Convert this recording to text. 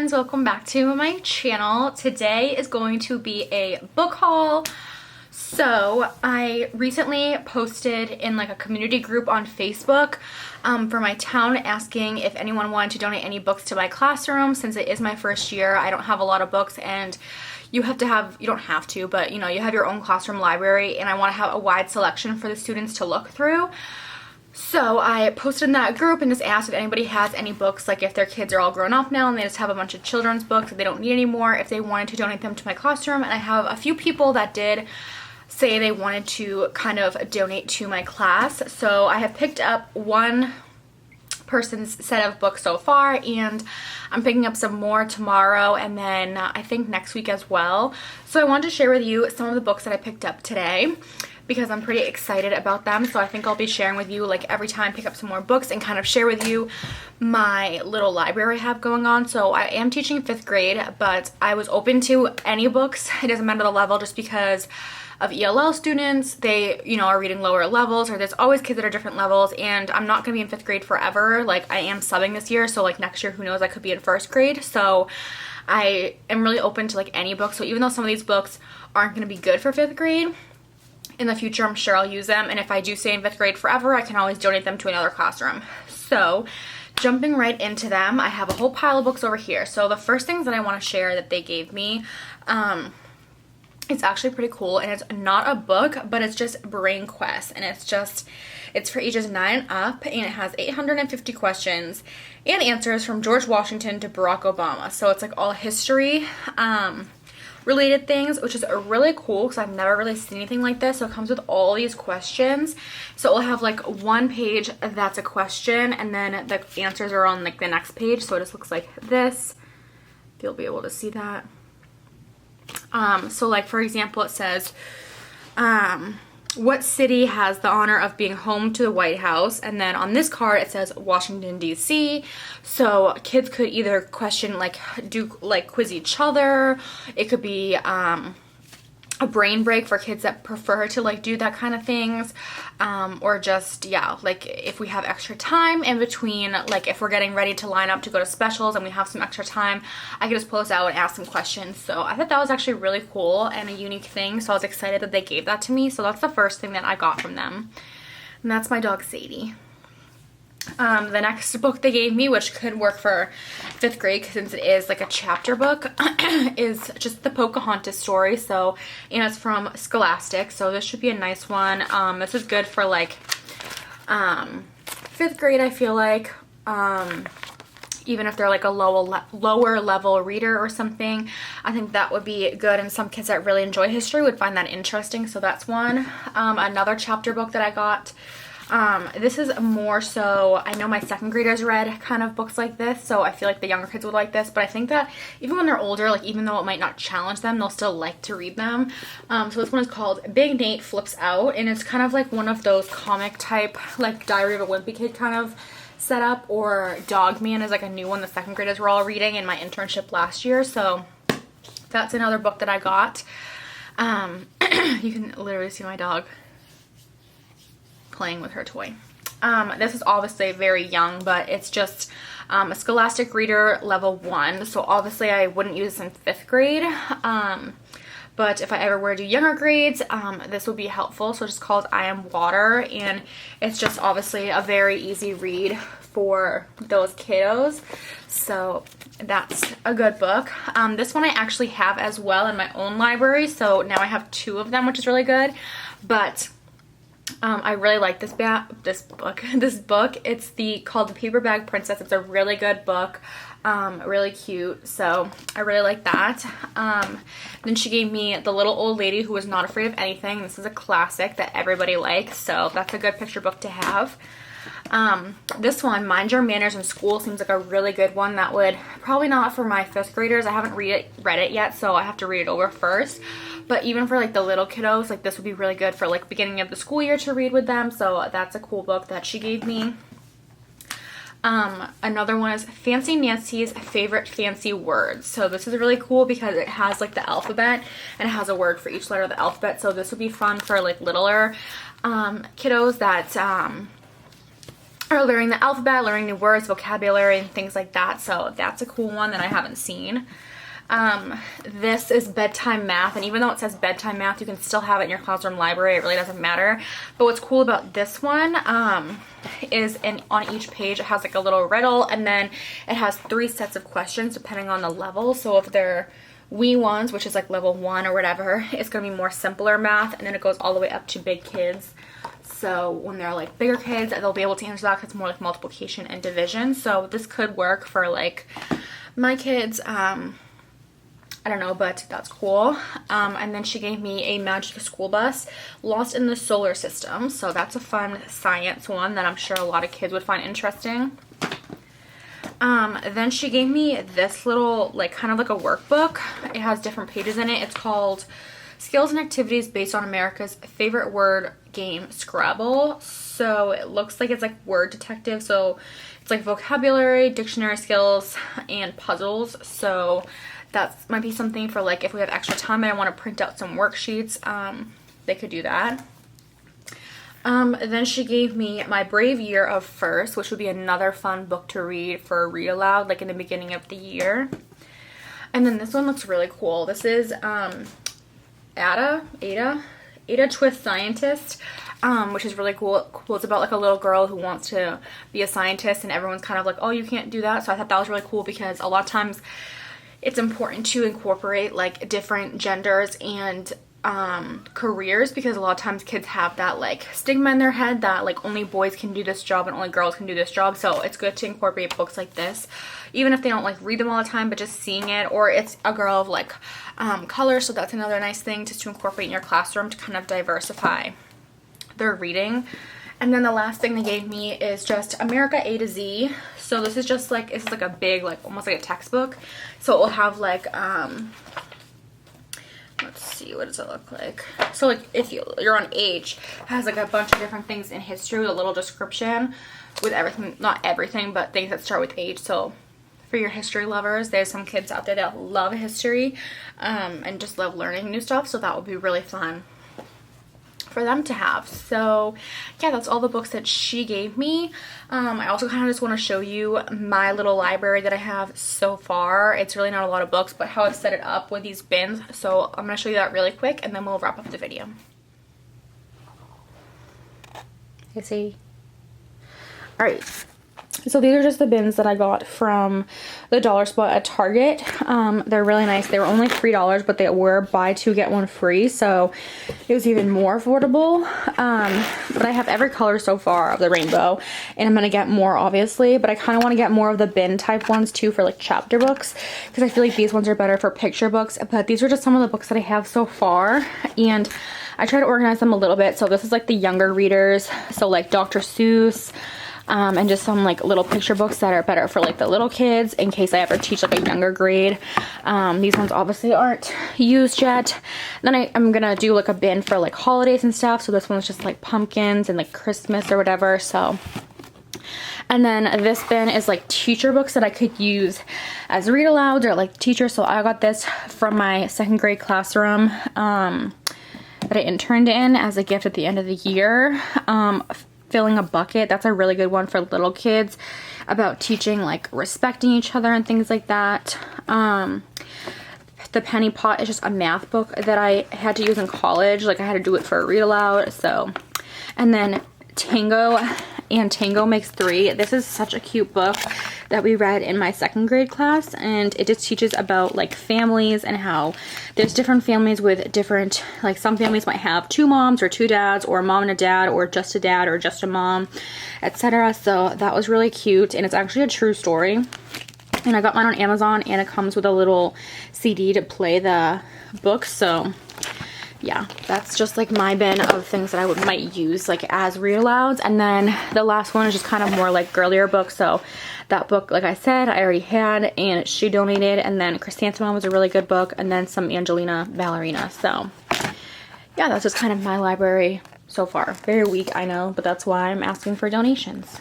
friends, welcome back to my channel. Today is going to be a book haul. So I recently posted in like a community group on Facebook for my town asking if anyone wanted to donate any books to my classroom. Since it is my first year, I don't have a lot of books, and you don't have to, but you know, you have your own classroom library, and I want to have a wide selection for the students to look through. So I posted in that group and just asked if anybody has any books, like if their kids are all grown up now and they just have a bunch of children's books that they don't need anymore, if they wanted to donate them to my classroom. And I have a few people that did say they wanted to kind of donate to my class. So I have picked up one person's set of books so far, and I'm picking up some more tomorrow and then I think next week as well. So I wanted to share with you some of the books that I picked up today, because I'm pretty excited about them. So I think I'll be sharing with you like every time I pick up some more books and kind of share with you my little library I have going on. So I am teaching 5th grade, but I was open to any books. It doesn't matter the level, just because of ELL students, they, you know, are reading lower levels, or there's always kids that are different levels, and I'm not going to be in 5th grade forever. Like, I am subbing this year, so like next year, who knows, I could be in 1st grade. So I am really open to like any book. So even though some of these books aren't going to be good for 5th grade, in the future, I'm sure I'll use them, and if I do stay in 5th grade forever, I can always donate them to another classroom. So, jumping right into them, I have a whole pile of books over here. So the first things that I want to share that they gave me, it's actually pretty cool, and it's not a book, but it's just Brain Quest, and it's for ages 9 and up, and it has 850 questions and answers from George Washington to Barack Obama. So it's like all history, related things, which is really cool because I've never really seen anything like this. So it comes with all these questions. So it'll have like one page that's a question, and then the answers are on like the next page. So it just looks like this. You'll be able to see that. So like for example, it says, what city has the honor of being home to the White House? And then on this card it says Washington DC. So kids could either question, like, do like quiz each other. It could be a brain break for kids that prefer to like do that kind of things, or just, yeah, like if we have extra time in between, like if we're getting ready to line up to go to specials and we have some extra time, I can just pull this out and ask some questions. So I thought that was actually really cool and a unique thing, so I was excited that they gave that to me. So that's the first thing that I got from them, and that's my dog Sadie. The next book they gave me, which could work for 5th grade since it is like a chapter book, is just the Pocahontas story. So, and it's from Scholastic, so this should be a nice one. This is good for like 5th grade, I feel like, even if they're like a lower level reader or something. I think that would be good, and some kids that really enjoy history would find that interesting. So that's one. Another chapter book that I got, this is more so, I know my 2nd graders read kind of books like this, so I feel like the younger kids would like this, but I think that even when they're older, like even though it might not challenge them, they'll still like to read them. So this one is called Big Nate Flips Out, and it's kind of like one of those comic type, like Diary of a Wimpy Kid kind of setup, or Dog Man is like a new one the 2nd graders were all reading in my internship last year. So that's another book that I got. You can literally see my dog playing with her toy. This is obviously very young, but it's just a Scholastic Reader level 1, so obviously I wouldn't use this in 5th grade, but if I ever were to do younger grades, this would be helpful. So it's just called I Am Water, and it's just obviously a very easy read for those kiddos, so that's a good book. This one I actually have as well in my own library, so now I have 2 of them, which is really good. But I really like this book. It's called The Paper Bag Princess. It's a really good book, really cute, so I really like that. Then she gave me The Little Old Lady Who Was Not Afraid of Anything. This is a classic that everybody likes, so that's a good picture book to have. This one, Mind Your Manners in School, seems like a really good one. That would probably not for my 5th graders. I haven't read it yet, so I have to read it over first. But even for like the little kiddos, like this would be really good for like beginning of the school year to read with them. So that's a cool book that she gave me. Another one is Fancy Nancy's Favorite Fancy Words. So this is really cool because it has like the alphabet, and it has a word for each letter of the alphabet. So this would be fun for like littler kiddos that or learning the alphabet, learning new words, vocabulary, and things like that. So that's a cool one that I haven't seen. This is bedtime math, and even though it says bedtime math, you can still have it in your classroom library. It really doesn't matter. But what's cool about this one is on each page it has like a little riddle, and then it has 3 sets of questions depending on the level. So if they're wee ones, which is like level 1 or whatever, it's gonna be more simpler math, and then it goes all the way up to big kids. So when they're like bigger kids, they'll be able to answer that because it's more like multiplication and division. So this could work for like my kids. I don't know, but that's cool. And then she gave me a Magic School Bus, Lost in the Solar System. So that's a fun science one that I'm sure a lot of kids would find interesting. Then she gave me this little, like, kind of like a workbook. It has different pages in it. It's called Skills and Activities Based on America's Favorite Word Game, Scrabble. So it looks like it's like word detective. So it's like vocabulary, dictionary skills, and puzzles. So that might be something for like if we have extra time and I want to print out some worksheets, they could do that. Then she gave me My Brave Year of First, which would be another fun book to read for read aloud, like in the beginning of the year. And then this one looks really cool. This is Ada Twist Scientist, which is really cool. It's about like a little girl who wants to be a scientist, and everyone's kind of like, oh, you can't do that. So I thought that was really cool because a lot of times it's important to incorporate like different genders and careers, because a lot of times kids have that like stigma in their head that like only boys can do this job and only girls can do this job. So it's good to incorporate books like this, even if they don't like read them all the time, but just seeing it, or it's a girl of like color. So that's another nice thing just to incorporate in your classroom to kind of diversify their reading. And then the last thing they gave me is just America A to Z. So this is just like, it's like a big, like almost like a textbook. So it will have like, let's see, what does it look like? So like if you're on H, it has like a bunch of different things in history with a little description with everything, not everything, but things that start with H. So for your history lovers, there's some kids out there that love history and just love learning new stuff. So that would be really fun for them to have. So yeah, that's all the books that she gave me. I also kind of just want to show you my little library that I have so far. It's really not a lot of books, but how I've set it up with these bins. So I'm going to show you that really quick, and then we'll wrap up the video. You see? All right. So these are just the bins that I got from the dollar spot at Target. They're really nice. They were only $3, but they were buy 2 get 1 free, so it was even more affordable. But I have every color so far of the rainbow, and I'm gonna get more obviously, but I kind of want to get more of the bin type ones too for like chapter books, because I feel like these ones are better for picture books. But these are just some of the books that I have so far, and I try to organize them a little bit. So this is like the younger readers, so like Dr. Seuss, and just some like little picture books that are better for like the little kids in case I ever teach like a younger grade. These ones obviously aren't used yet. Then I'm gonna do like a bin for like holidays and stuff. So this one's just like pumpkins and like Christmas or whatever. So, and then this bin is like teacher books that I could use as read alouds or like teacher. So I got this from my 2nd grade classroom that I interned in as a gift at the end of the year. Filling a Bucket, that's a really good one for little kids about teaching like respecting each other and things like that. The Penny Pot is just a math book that I had to use in college, like I had to do it for a read aloud. So, and then Tango and Tango Makes Three. This is such a cute book that we read in my 2nd grade class, and it just teaches about like families and how there's different families with different, like some families might have 2 moms or 2 dads, or a mom and a dad, or just a dad or just a mom, etc. So that was really cute, and it's actually a true story. And I got mine on Amazon, and it comes with a little CD to play the book. So yeah, that's just like my bin of things that I might use like as read alouds. And then the last one is just kind of more like girlier books. So that book, like I said, I already had, and she donated. And then Chrysanthemum was a really good book, and then some Angelina Ballerina. So yeah, that's just kind of my library so far. Very weak, I know, but that's why I'm asking for donations.